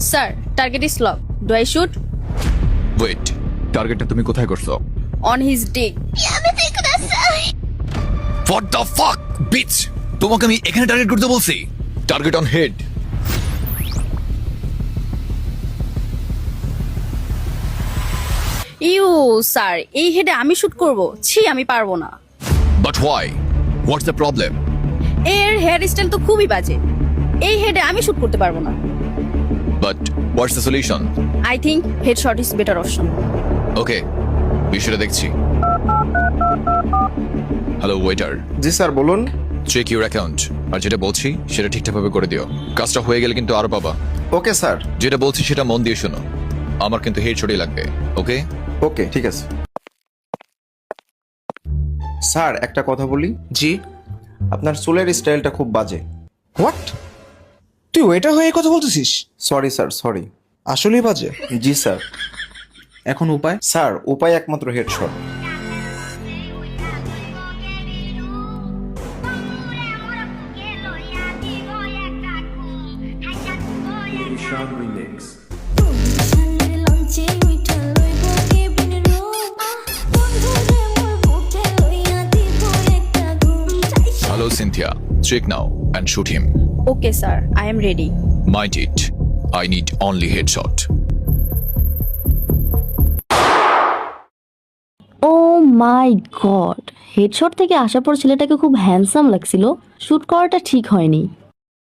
Sir, target is lock. Do I shoot? Wait, টার্গেটটা তুমি কোথায় করছো? On his dick. What the fuck bitch, তোমাকে আমি এখানে টার্গেট করতে বলছি? Target on head. You sir, এই হেডে আমি শুট করব? ছি, আমি পারবো না। But why? What's the problem? এর হেয়ার স্টাইল তো খুবই বাজে। এই হেডে আমি শুট করতে পারবো না। But what's the solution? I think head shot is better option. Okay, বিষয়টা দেখছি। Hello waiter. জি স্যার বলুন। চেক ইউর অ্যাকাউন্ট, আর যেটা বলছি সেটা ঠিকঠাকভাবে করে দিও। কাজটা হয়ে গেলে কিন্তু আরো পাবা। Okay sir. যেটা বলছি সেটা মন দিয়ে শোনো। আমার কিন্তু হেডশটই লাগবে। ওকে? ওকে ঠিক আছে। স্যার একটা কথা বলি। জি। আপনার চুলের স্টাইলটা খুব বাজে। হোয়াট? তুই ওয়েটার হয়ে এই কথা বলতেছিস? Sorry sir, sorry. আসলেই বাজে। জি স্যার। এখন উপায়? স্যার উপায় একমাত্র headshot. Hello Cynthia, check now and shoot him. Okay sir, I am ready. Mind it, I need only headshot. Oh my God, headshot থেকে আসার পর ছেলেটাকে খুব হ্যান্ডসাম লাগছিল, শুট করাটা ঠিক হয়নি।